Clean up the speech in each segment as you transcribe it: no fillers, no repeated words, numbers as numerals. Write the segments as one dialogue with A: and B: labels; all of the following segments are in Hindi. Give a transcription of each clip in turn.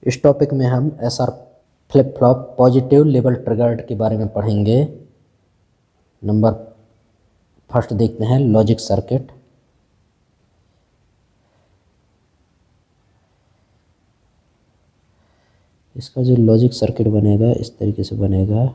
A: इस टॉपिक में हम SR flip flop positive level triggered के बारे में पढ़ेंगे। नंबर फर्स्ट देखते हैं लॉजिक सर्किट। इसका जो लॉजिक सर्किट बनेगा इस तरीके से बनेगा।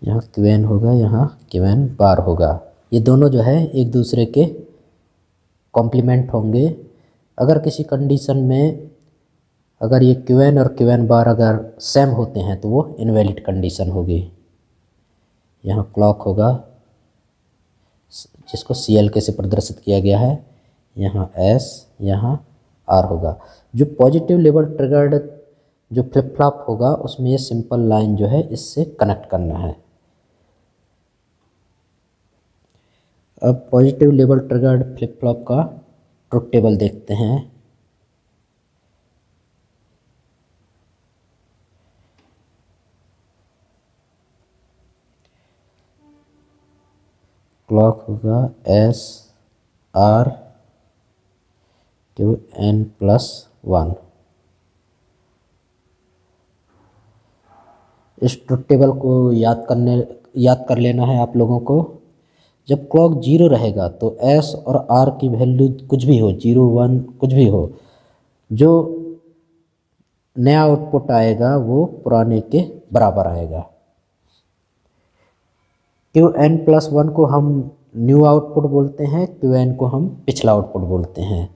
A: यहाँ क्वेन होगा, यहाँ क्वेन बार होगा। ये दोनों जो है एक दूसरे के कॉम्प्लीमेंट होंगे। अगर किसी कंडीशन में अगर ये क्वेन और क्वेन बार अगर सेम होते हैं तो वो इनवैलिड कंडीशन होगी। यहाँ क्लॉक होगा जिसको CLK से प्रदर्शित किया गया है, यहाँ S, यहाँ R होगा। जो पॉजिटिव लेवल ट्रिगर्ड जो फ्लिप फ्लॉप होगा उसमें ये सिंपल लाइन जो है इससे कनेक्ट करना है। अब positive level triggered flip flop का ट्रुथ टेबल देखते हैं। क्लॉक होगा S R Q N+1। इस ट्रुथ टेबल को याद कर लेना है आप लोगों को। जब क्लॉक 0 रहेगा तो S और R की वैल्यू कुछ भी हो, 0 1 कुछ भी हो, जो नया आउटपुट आएगा वो पुराने के बराबर आएगा। Qn+1 को हम न्यू आउटपुट बोलते हैं, Qn को हम पिछला आउटपुट बोलते हैं।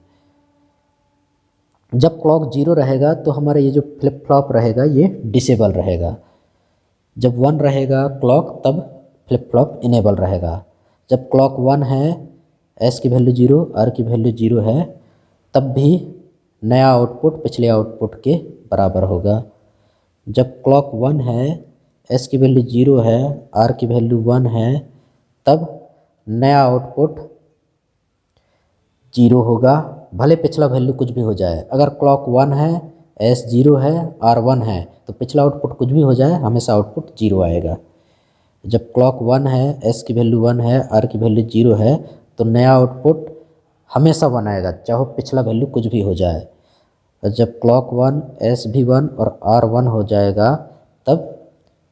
A: जब क्लॉक 0 रहेगा तो हमारा ये जो फ्लिप फ्लॉप रहेगा ये डिसेबल रहेगा। जब 1 रहेगा क्लॉक तब फ्लिप फ्लॉप इनेबल रहेगा। जब क्लॉक 1 है, S की वैल्यू 0, R की वैल्यू 0 है, तब भी नया आउटपुट पिछले आउटपुट के बराबर होगा। जब क्लॉक 1 है, S की वैल्यू 0 है, R की वैल्यू 1 है, तब नया आउटपुट 0 होगा, भले पिछला वैल्यू कुछ भी हो जाए। अगर क्लॉक 1 है, S 0 है, R 1 है, तो पिछला आउटपुट कुछ भी हो जाए हमेशा आउटपुट 0 आएगा। जब क्लॉक 1 है, S की वैल्यू 1 है, R की वैल्यू 0 है, तो नया आउटपुट हमेशा 1 आएगा चाहे पिछला वैल्यू कुछ भी हो जाए। और जब क्लॉक 1, S भी 1 और R 1 हो जाएगा तब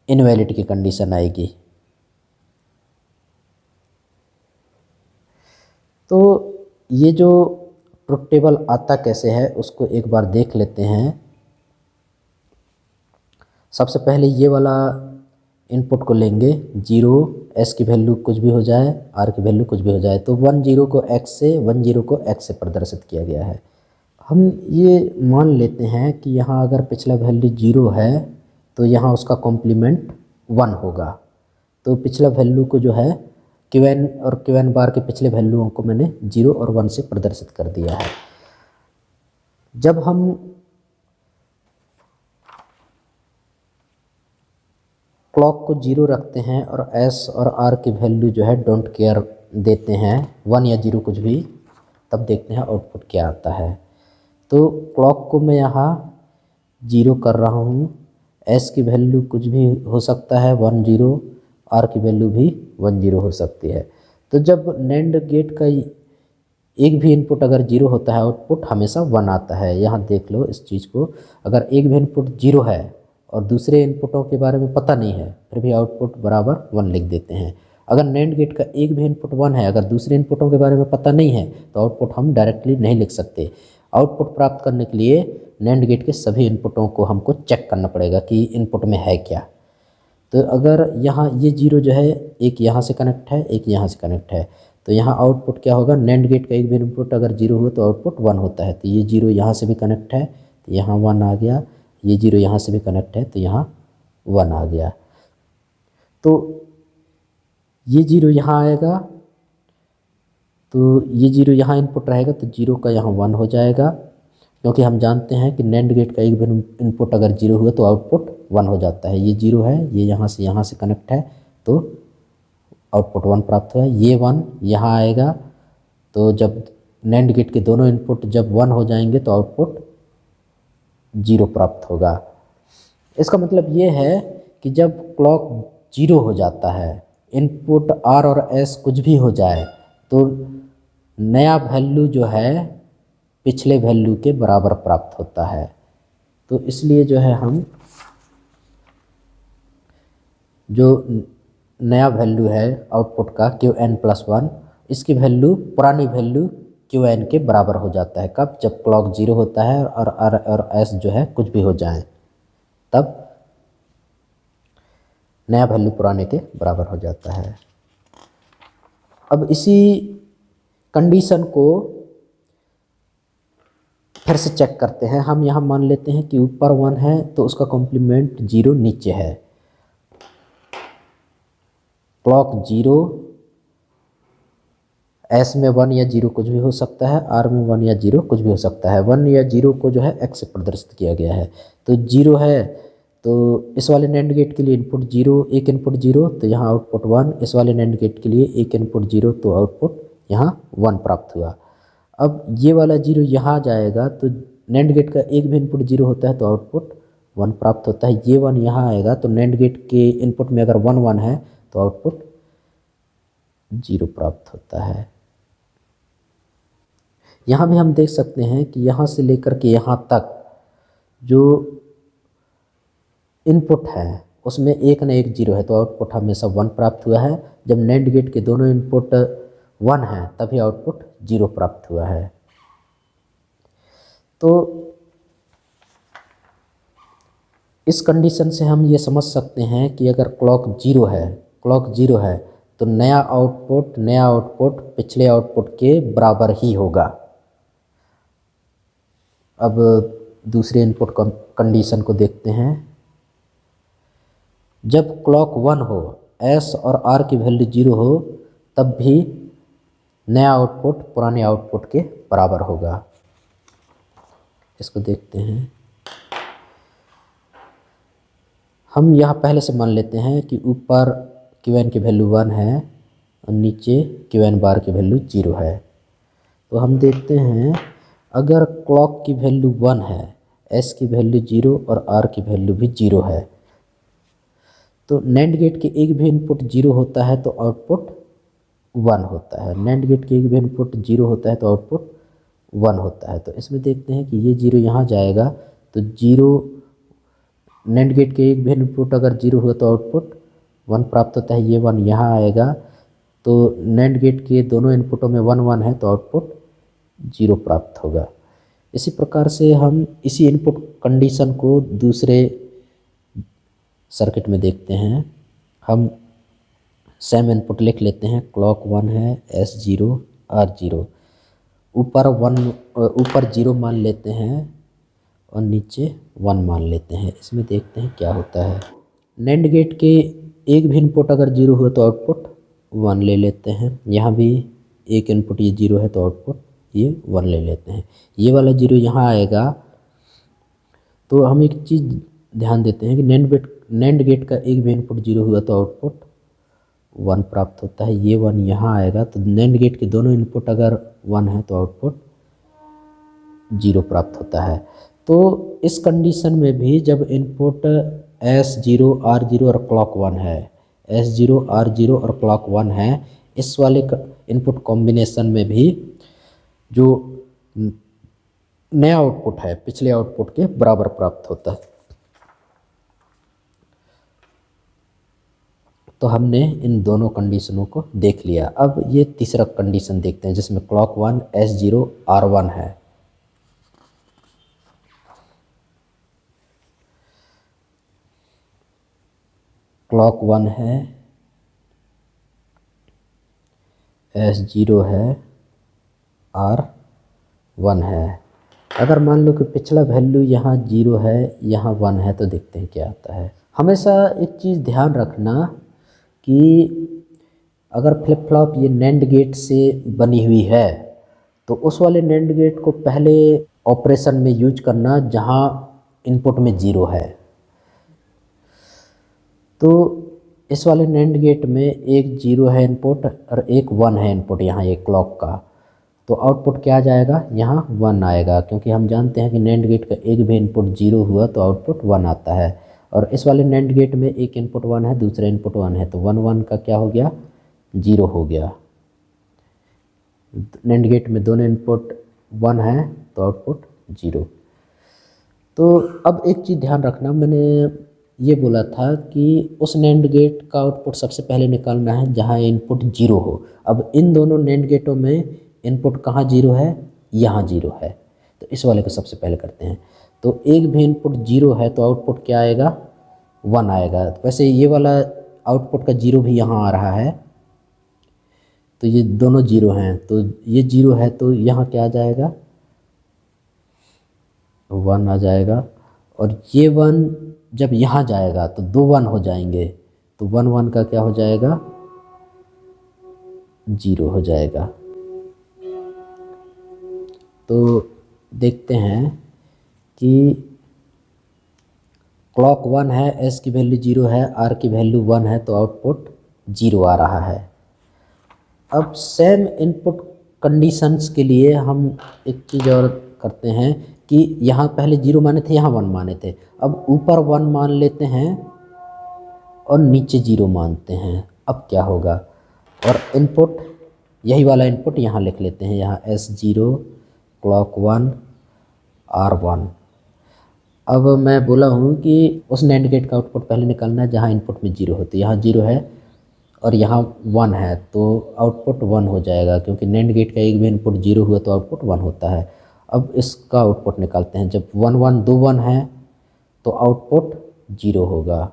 A: इनवैलिड की कंडीशन आएगी। तो ये जो ट्रुथ टेबल आता कैसे है उसको एक बार देख लेते हैं। सबसे पहले ये वाला इनपुट को लेंगे, 0, S की वैल्यू कुछ भी हो जाए, R की वैल्यू कुछ भी हो जाए, तो 1 0 को X से 1 0 को X से प्रदर्शित किया गया है। हम ये मान लेते हैं कि यहाँ अगर पिछला वैल्यू 0 है तो यहाँ उसका कॉम्प्लीमेंट 1 होगा। तो पिछला वैल्यू को जो है Qn और Qn बार के पिछले वैल्यूओं को मैंने 0 और 1 से प्रदर्शित कर दिया है। जब हम क्लॉक को 0 रखते हैं और S और R की वैल्यू जो है डोंट केयर देते हैं, 1 या 0 कुछ भी, तब देखते हैं आउटपुट क्या आता है। तो क्लॉक को मैं यहाँ 0 कर रहा हूँ, S की वैल्यू कुछ भी हो सकता है 1 0, R की वैल्यू भी 1 0 हो सकती है। तो जब NAND गेट का एक भी इनपुट अगर 0 होता है आउटपुट हमेशा 1 आता है। यहाँ देख लो इस चीज़ को, अगर एक भी इनपुट 0 है और दूसरे इनपुटों के बारे में पता नहीं है फिर भी आउटपुट बराबर 1 लिख देते हैं। अगर NAND गेट का एक भी इनपुट 1 है, अगर दूसरे इनपुटों के बारे में पता नहीं है तो आउटपुट हम डायरेक्टली नहीं लिख सकते। आउटपुट प्राप्त करने के लिए NAND गेट के सभी इनपुटों को हमको चेक करना पड़ेगा कि इनपुट में है क्या। तो अगर यहाँ ये 0 जो है एक यहाँ से कनेक्ट है, एक यहाँ से कनेक्ट है, तो यहाँ आउटपुट क्या होगा, NAND गेट का एक भी इनपुट अगर 0 हो तो आउटपुट 1 होता है। तो ये 0 यहाँ से भी कनेक्ट है तो यहाँ 1 आ गया, ये 0 यहाँ से भी कनेक्ट है तो यहाँ 1 आ गया। तो ये 0 यहाँ आएगा तो ये जीरो यहाँ इनपुट रहेगा तो जीरो का यहाँ 1 हो जाएगा, क्योंकि हम जानते हैं कि नैंड गेट का एक भी इनपुट अगर जीरो हुआ तो आउटपुट 1 हो जाता है। ये जीरो है, ये यहाँ से कनेक्ट है तो आउटपुट 1 प्राप्त हुआ। ये 1 यहाँ आएगा, तो जब नैंड गेट के दोनों इनपुट जब 1 हो जाएंगे तो आउटपुट 0 प्राप्त होगा। इसका मतलब ये है कि जब क्लॉक 0 हो जाता है, इनपुट R और S कुछ भी हो जाए, तो नया वैल्यू जो है पिछले वैल्यू के बराबर प्राप्त होता है। तो इसलिए जो है हम जो नया वैल्यू है आउटपुट का Qn+1, इसकी वैल्यू पुरानी वैल्यू Qn के बराबर हो जाता है। कब? जब क्लॉक 0 होता है और R और S जो है कुछ भी हो जाए, तब नया वैल्यू पुराने के बराबर हो जाता है। अब इसी कंडीशन को फिर से चेक करते हैं। हम यहाँ मान लेते हैं कि ऊपर 1 है तो उसका कॉम्प्लीमेंट 0 नीचे है। क्लॉक 0, S में 1 या 0 कुछ भी हो सकता है, R में 1 या 0 कुछ भी हो सकता है। 1 या 0 को जो है X से प्रदर्शित किया गया है। तो 0 है तो इस वाले नैंड गेट के लिए इनपुट 0, एक इनपुट 0 तो यहाँ आउटपुट 1। इस वाले नैंड गेट के लिए एक इनपुट 0 तो आउटपुट यहाँ 1 प्राप्त हुआ। अब ये वाला 0 यहाँ जाएगा तो नैंड गेट का एक भी इनपुट 0 होता है तो आउटपुट 1 प्राप्त होता है। ये 1 यहाँ आएगा तो नैंड गेट के इनपुट में अगर 1 1 है तो आउटपुट 0 प्राप्त होता है। यहाँ भी हम देख सकते हैं कि यहाँ से लेकर के यहाँ तक जो इनपुट है उसमें एक न एक 0 है तो आउटपुट हमेशा 1 प्राप्त हुआ है। जब नैंड गेट के दोनों इनपुट 1 है तभी आउटपुट 0 प्राप्त हुआ है। तो इस कंडीशन से हम ये समझ सकते हैं कि अगर क्लॉक 0 है तो नया आउटपुट पिछले आउटपुट के बराबर ही होगा। अब दूसरे इनपुट कंडीशन को देखते हैं। जब क्लॉक 1 हो, S और R की वैल्यू 0 हो, तब भी नया आउटपुट पुराने आउटपुट के बराबर होगा। इसको देखते हैं। हम यहाँ पहले से मान लेते हैं कि ऊपर Qn की वैल्यू 1 है और नीचे Qn बार की वैल्यू 0 है। तो हम देखते हैं अगर क्लॉक की वैल्यू 1 है, S की वैल्यू 0 और R की वैल्यू भी 0 है, तो नैंड गेट के एक भी इनपुट 0 होता है तो आउटपुट 1 होता है। नैंड गेट के एक भी इनपुट 0 होता है तो आउटपुट 1 होता है। तो इसमें देखते हैं कि ये 0 यहाँ जाएगा तो 0, नैंड गेट के एक भी इनपुट अगर 0 हुआ तो आउटपुट 1 प्राप्त होता है। ये 1 यहाँ आएगा तो नैंड गेट के दोनों इनपुटों में 1 1 है तो आउटपुट 0 प्राप्त होगा। इसी प्रकार से हम इसी इनपुट कंडीशन को दूसरे सर्किट में देखते हैं। हम सेम इनपुट लिख लेते हैं। क्लॉक 1 है, S0 R0, ऊपर 0 मान लेते हैं और नीचे 1 मान लेते हैं। इसमें देखते हैं क्या होता है। नैंड गेट के एक भी इनपुट अगर 0 हुआ तो आउटपुट 1 ले लेते हैं। यहाँ भी एक इनपुट ये 0 है तो आउटपुट ये 1 ले लेते हैं। ये वाला 0 यहाँ आएगा तो हम एक चीज़ ध्यान देते हैं कि नैंड गेट का एक भी इनपुट 0 हुआ तो आउटपुट 1 प्राप्त होता है। ये 1 यहाँ आएगा तो नैंड गेट के दोनों इनपुट अगर 1 है तो आउटपुट 0 प्राप्त होता है। तो इस कंडीशन में भी जब इनपुट S0 R0 और क्लॉक 1 है, S0 R0 और क्लॉक 1 है, इस वाले इनपुट कॉम्बिनेशन में भी जो नया आउटपुट है पिछले आउटपुट के बराबर प्राप्त होता है। तो हमने इन दोनों कंडीशनों को देख लिया। अब ये तीसरा कंडीशन देखते हैं जिसमें क्लॉक 1 S0 R1 है। क्लॉक 1 है, S0 है, R1 है। अगर मान लो कि पिछला वैल्यू यहाँ 0 है, यहाँ 1 है, तो देखते हैं क्या आता है। हमेशा एक चीज़ ध्यान रखना कि अगर फ्लिप फ्लॉप ये नैंड गेट से बनी हुई है तो उस वाले नैंड गेट को पहले ऑपरेशन में यूज करना जहां इनपुट में 0 है। तो इस वाले नैंड गेट में एक 0 है इनपुट और एक 1 है इनपुट यहाँ एक क्लॉक का, तो आउटपुट क्या आ जाएगा, यहाँ 1 आएगा, क्योंकि हम जानते हैं कि नैंड गेट का एक भी इनपुट 0 हुआ तो आउटपुट 1 आता है। और इस वाले नैंड गेट में एक इनपुट 1 है, दूसरा इनपुट 1 है, तो 1 1 का क्या हो गया, 0 हो गया। नैंड गेट में दोनों इनपुट 1 है तो आउटपुट 0। तो अब एक चीज़ ध्यान रखना, मैंने ये बोला था कि उस नैंड गेट का आउटपुट सबसे पहले निकालना है जहाँ इनपुट 0 हो। अब इन दोनों नैंड गेटों में इनपुट कहाँ 0 है, यहाँ 0 है, तो इस वाले को सबसे पहले करते हैं। तो एक भी इनपुट 0 है तो आउटपुट क्या आएगा, 1 आएगा। वैसे ये वाला आउटपुट का 0 भी यहाँ आ रहा है, तो ये दोनों 0 हैं, तो ये 0 है तो यहाँ क्या आ जाएगा, 1 आ जाएगा। और ये 1 जब यहाँ जाएगा तो 2 1 हो जाएंगे, तो 1 1 का क्या हो जाएगा, 0 हो जाएगा। तो देखते हैं कि क्लॉक 1 है, एस की वैल्यू 0 है, आर की वैल्यू 1 है, तो आउटपुट 0 आ रहा है। अब सेम इनपुट कंडीशंस के लिए हम एक चीज़ और करते हैं कि यहाँ पहले 0 माने थे, यहाँ 1 माने थे, अब ऊपर 1 मान लेते हैं और नीचे 0 मानते हैं। अब क्या होगा, और इनपुट यही वाला इनपुट यहाँ लिख लेते हैं, यहाँ S0 क्लॉक 1 R1। अब मैं बोला हूँ कि उस नैंड गेट का आउटपुट पहले निकालना है जहाँ इनपुट में 0 होती है, यहाँ 0 है और यहाँ 1 है, तो आउटपुट 1 हो जाएगा, क्योंकि नैंड गेट का एक भी इनपुट 0 हुआ तो आउटपुट 1 होता है। अब इसका आउटपुट निकालते हैं, जब 1 1 2 1 है तो आउटपुट 0 होगा,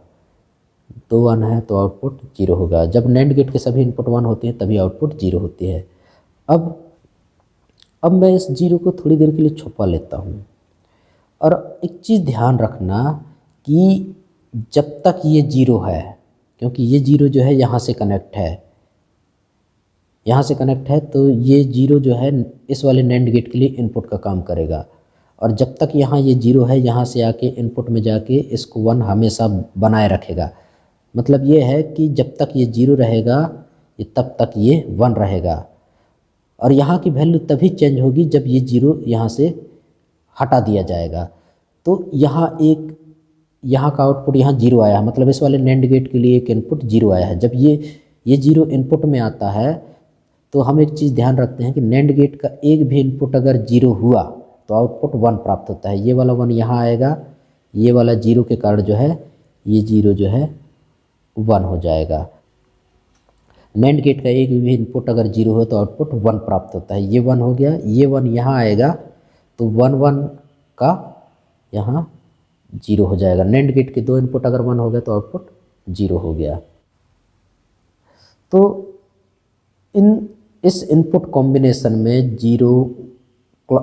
A: 2 1 है तो आउटपुट 0 होगा। जब नैंड गेट के सभी इनपुट 1 होते हैं तभी आउटपुट 0 होती है। अब मैं इस 0 को थोड़ी देर के लिए छुपा लेता हूँ। और एक चीज़ ध्यान रखना कि जब तक ये 0 है, क्योंकि ये 0 जो है यहाँ से कनेक्ट है, यहाँ से कनेक्ट है, तो ये 0 जो है इस वाले नैंड गेट के लिए इनपुट का काम करेगा। और जब तक यहाँ ये 0 है, यहाँ से आके इनपुट में जाके इसको 1 हमेशा बनाए रखेगा। मतलब ये है कि जब तक ये 0 रहेगा ये तब तक ये 1 रहेगा, और यहाँ की वैल्यू तभी चेंज होगी जब ये 0 यहाँ से हटा दिया जाएगा। तो यहाँ का आउटपुट यहाँ 0 आया है, मतलब इस वाले नैंड गेट के लिए एक इनपुट 0 आया है। जब ये 0 इनपुट में आता है तो हम एक चीज़ ध्यान रखते हैं कि नैंड गेट का एक भी इनपुट अगर 0 हुआ तो आउटपुट 1 प्राप्त होता है। ये वाला 1 यहाँ आएगा, ये वाला 0 के कारण जो है ये 0 जो है 1 हो जाएगा। नैंड गेट का एक भी इनपुट अगर 0 हो तो आउटपुट 1 प्राप्त होता है। ये 1 हो गया, ये 1 यहाँ आएगा तो 1 1 का यहाँ 0 हो जाएगा। नैंड गेट के 2 इनपुट अगर 1 हो गया तो आउटपुट 0 हो गया। तो इस इनपुट कॉम्बिनेशन में 0,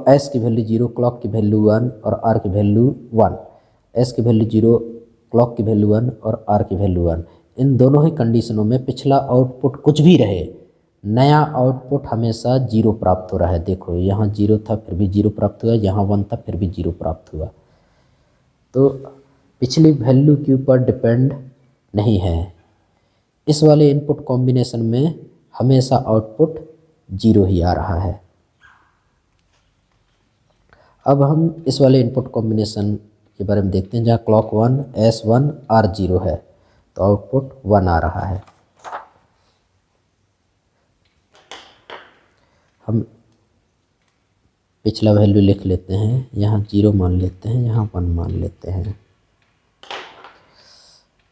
A: एस की वैल्यू 0, क्लॉक की वैल्यू 1 और आर की वैल्यू 1, एस की वैल्यू 0, क्लॉक की वैल्यू 1 और आर की वैल्यू 1, इन दोनों ही कंडीशनों में पिछला आउटपुट कुछ भी रहे, नया आउटपुट हमेशा 0 प्राप्त हो रहा है। देखो यहाँ 0 था फिर भी 0 प्राप्त हुआ, यहाँ 1 था फिर भी 0 प्राप्त हुआ। तो पिछली वैल्यू के ऊपर डिपेंड नहीं है। इस वाले इनपुट कॉम्बिनेशन में हमेशा आउटपुट 0 ही आ रहा है। अब हम इस वाले इनपुट कॉम्बिनेशन के बारे में देखते हैं जहाँ क्लॉक 1 S1 R0 है, तो आउटपुट 1 आ रहा है। हम पिछला वैल्यू लिख लेते हैं, यहाँ 0 मान लेते हैं, यहाँ 1 मान लेते हैं।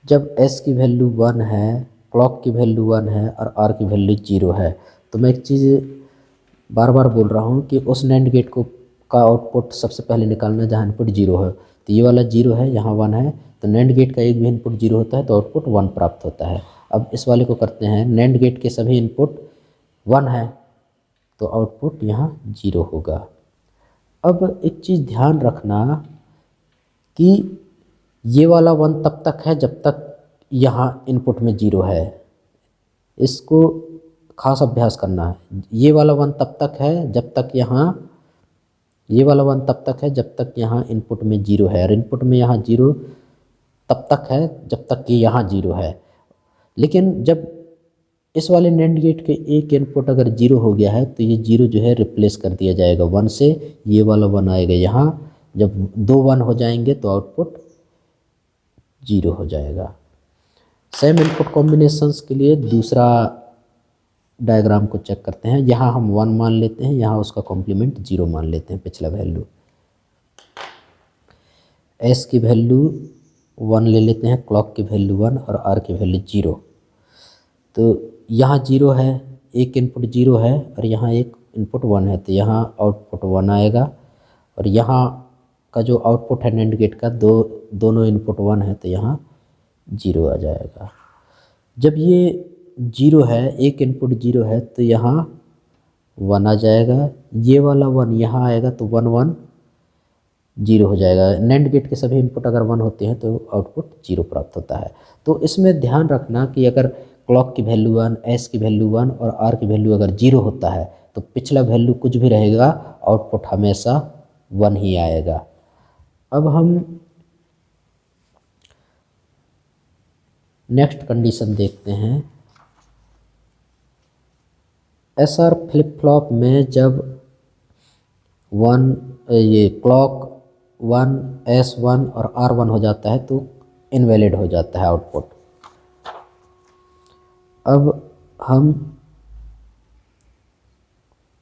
A: जब S की वैल्यू 1 है, क्लॉक की वैल्यू 1 है और R की वैल्यू 0 है, तो मैं एक चीज़ बार बार बोल रहा हूँ कि उस नैंड गेट का आउटपुट सबसे पहले निकालना जहाँ इनपुट 0 है। तो ये वाला 0 है, यहाँ 1 है, तो नैंड गेट का एक भी इनपुट 0 होता है तो आउटपुट 1 प्राप्त होता है। अब इस वाले को करते हैं, नैंड गेट के सभी इनपुट 1 है तो आउटपुट यहाँ 0 होगा। अब एक चीज़ ध्यान रखना कि ये वाला 1 तब तक है जब तक यहाँ इनपुट में 0 है। इसको खास अभ्यास करना है। ये वाला वन तब तक है जब तक यहाँ, ये वाला वन तब तक है जब तक यहाँ इनपुट में जीरो है, और इनपुट में यहाँ जीरो तब तक है जब तक कि यहाँ जीरो है। लेकिन जब इस वाले नैंड गेट के एक इनपुट अगर जीरो हो गया है तो ये जीरो जो है रिप्लेस कर दिया जाएगा वन से, ये वाला वन आएगा यहाँ। जब दो वन हो जाएंगे तो आउटपुट जीरो हो जाएगा। सेम इनपुट कॉम्बिनेशंस के लिए दूसरा डायग्राम को चेक करते हैं। यहाँ हम वन मान लेते हैं, यहाँ उसका कॉम्प्लीमेंट जीरो मान लेते हैं, पिछला वैल्यू। एस की वैल्यू वन ले लेते हैं, क्लॉक की वैल्यू वन और आर की वैल्यू जीरो। तो यहाँ जीरो है, एक इनपुट जीरो है और यहाँ एक इनपुट वन है, तो यहाँ आउटपुट वन आएगा। और यहाँ का जो आउटपुट है नैंड गेट का, दोनों इनपुट वन है, तो यहाँ जीरो आ जाएगा। जब ये जीरो है, एक इनपुट जीरो है, तो यहाँ वन आ जाएगा। ये वाला वन यहाँ आएगा तो वन वन जीरो हो जाएगा। नैंड गेट के सभी इनपुट अगर वन होते हैं तो आउटपुट जीरो प्राप्त होता है। तो इसमें ध्यान रखना कि अगर क्लॉक की वैल्यू वन, एस की वैल्यू वन और आर की वैल्यू अगर जीरो होता है तो पिछला वैल्यू कुछ भी रहेगा, आउटपुट हमेशा वन ही आएगा। अब हम नेक्स्ट कंडीशन देखते हैं। एसआर फ्लिप फ्लॉप में जब ये क्लॉक वन, एस वन और आर वन हो जाता है तो इनवैलिड हो जाता है आउटपुट। अब हम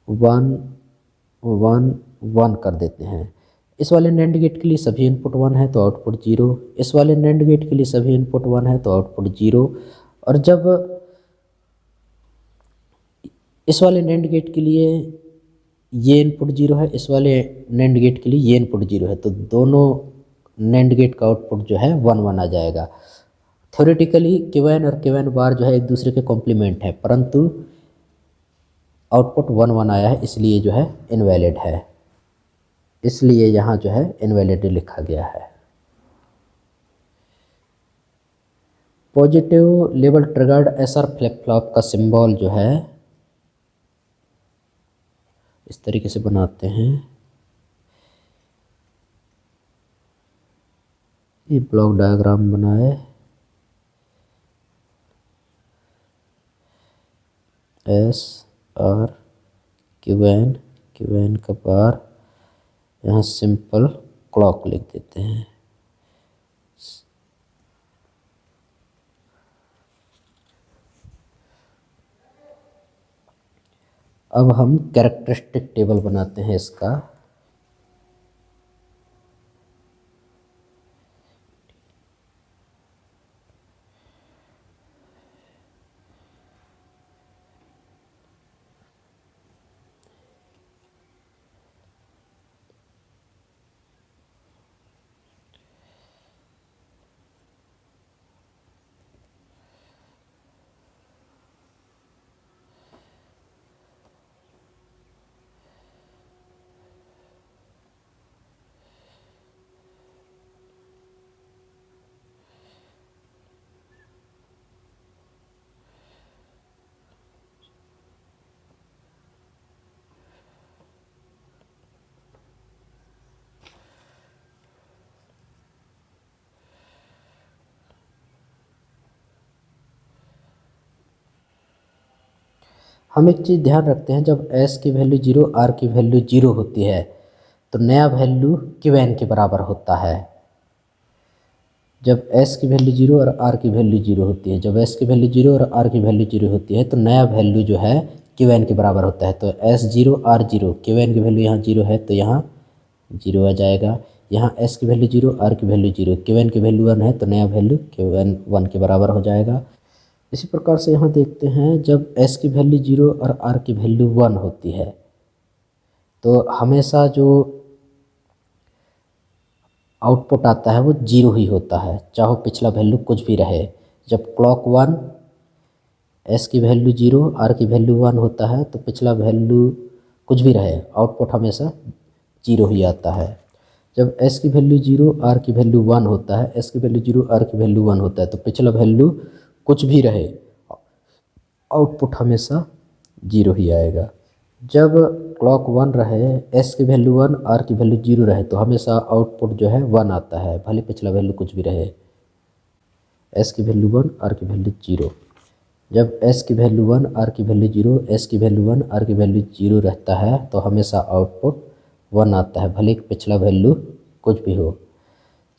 A: वन वन वन कर देते हैं। इस वाले नैंड गेट के लिए सभी इनपुट वन है तो आउटपुट जीरो, इस वाले नैंड गेट के लिए सभी इनपुट वन है तो आउटपुट जीरो। और जब इस वाले नैंड गेट के लिए ये इनपुट जीरो है, इस वाले नैंड गेट के लिए ये इनपुट जीरो है, तो दोनों नैंड गेट का आउटपुट जो है वन वन आ जाएगा। थ्योरेटिकली Q1 और Q1 बार जो है एक दूसरे के कॉम्प्लीमेंट है, परंतु आउटपुट वन वन आया है इसलिए जो है इनवैलिड है, इसलिए यहाँ जो है इनवैलिड लिखा गया है। Positive level triggered SR flip flop का सिंबल जो है इस तरीके से बनाते हैं। ये ब्लॉक डायग्राम बनाए, एस आर Q1 का बार, यहाँ सिंपल क्लॉक लिख देते हैं। अब हम कैरेक्टरिस्टिक टेबल बनाते हैं इसका। हम एक चीज़ ध्यान रखते हैं, जब एस की वैल्यू जीरो, आर की वैल्यू जीरो होती है तो नया वैल्यू Qn के बराबर होता है। जब एस की वैल्यू जीरो और आर की वैल्यू जीरो होती है, जब एस की वैल्यू जीरो और आर की वैल्यू जीरो होती है तो नया वैल्यू जो है Qn के बराबर होता है। तो S zero, R zero, Qn की वैल्यू यहाँ जीरो है तो यहाँ जीरो आ जाएगा। यहाँ एस की वैल्यू जीरो, आर की वैल्यू जीरो, Qn की वैल्यू वन है तो नया वैल्यू Qn वन के बराबर हो जाएगा। इसी प्रकार से यहाँ देखते हैं, जब एस की वैल्यू जीरो और आर की वैल्यू वन होती है तो हमेशा जो आउटपुट आता है वो जीरो ही होता है, चाहे पिछला वैल्यू कुछ भी रहे। जब क्लॉक वन, एस की वैल्यू जीरो, आर की वैल्यू वन होता है तो पिछला वैल्यू कुछ भी रहे, आउटपुट हमेशा जीरो ही आता है। जब एस की वैल्यू जीरो, आर की वैल्यू वन होता है, एस की वैल्यू जीरो, आर की वैल्यू वन होता है तो पिछला वैल्यू कुछ भी रहे, आउटपुट हमेशा जीरो ही आएगा। जब क्लॉक 1 रहे, एस की वैल्यू 1, आर की वैल्यू 0 रहे तो हमेशा आउटपुट जो है 1 आता है, भले पिछला वैल्यू कुछ भी रहे। एस की वैल्यू 1, आर की वैल्यू 0। जब एस की वैल्यू 1, आर की वैल्यू 0, एस की वैल्यू 1, आर की वैल्यू 0 रहता है तो हमेशा आउटपुट 1 आता है, भले पिछला वैल्यू कुछ भी हो।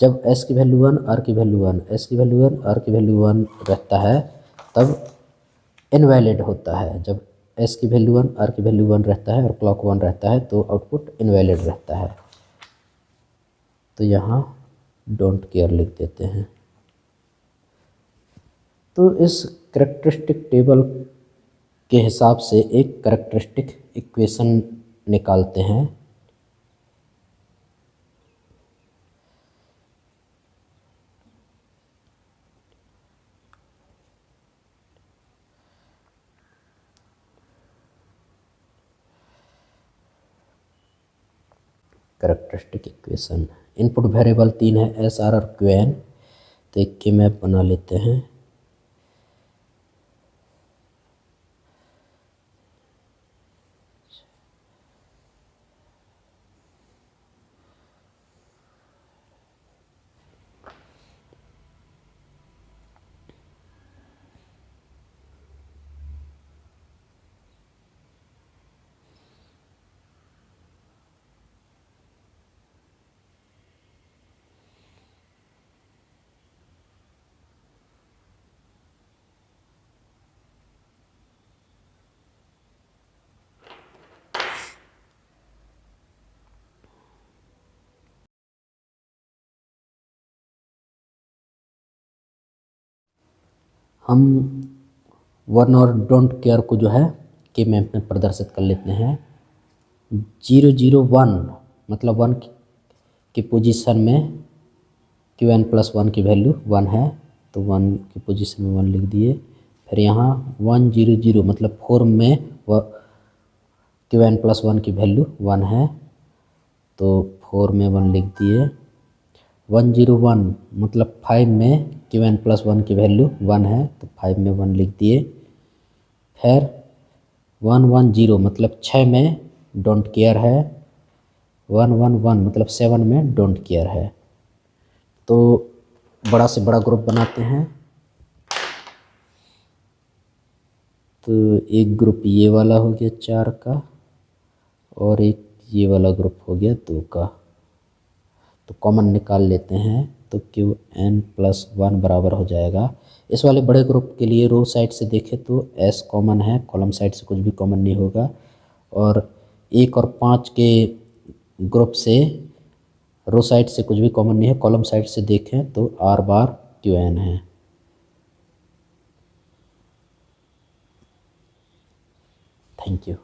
A: जब एस की वैल्यू 1, आर की वैल्यू 1, एस की वैल्यू 1, आर की वैल्यू 1 रहता है तब इनवैलिड होता है। जब एस की वैल्यू 1, आर की वैल्यू 1 रहता है और क्लॉक 1 रहता है तो आउटपुट इनवैलिड रहता है। तो यहाँ डोंट केयर लिख देते हैं। तो इस कैरेक्टरिस्टिक टेबल के हिसाब से एक कैरेक्टरिस्टिक इक्वेशन निकालते हैं। कैरेक्टरिस्टिक इक्वेशन, इनपुट वेरिएबल 3 है, एस, आर और क्यू एन। तो एक के मैप बना लेते हैं। हम वन और डोंट केयर को जो है के मैप में प्रदर्शित कर लेते हैं। 0, 0, 1 मतलब 1 की पोजीशन में क्यू एन प्लस 1 की वैल्यू 1 है तो 1 की पोजीशन में 1 लिख दिए। फिर यहाँ 1, 0, 0 मतलब 4 में क्यू एन प्लस 1 की वैल्यू 1 है तो 4 में 1 लिख दिए। 1, 0, 1 मतलब 5 में क्यू एन प्लस 1 की वैल्यू 1 है तो 5 में 1 लिख दिए। फिर 1, 1, 0 मतलब 6 में डोंट केयर है। 1, 1, 1 मतलब 7 में डोंट केयर है। तो बड़ा से बड़ा ग्रुप बनाते हैं। तो एक ग्रुप ये वाला हो गया 4 का और एक ये वाला ग्रुप हो गया 2 का। तो कॉमन निकाल लेते हैं तो क्यू एन प्लस 1 बराबर हो जाएगा। इस वाले बड़े ग्रुप के लिए रो साइड से देखें तो एस कॉमन है, कॉलम साइड से कुछ भी कॉमन नहीं होगा। और 1 और 5 के ग्रुप से रो साइड से कुछ भी कॉमन नहीं है, कॉलम साइड से देखें तो आर बार क्यू एन है। Thank you.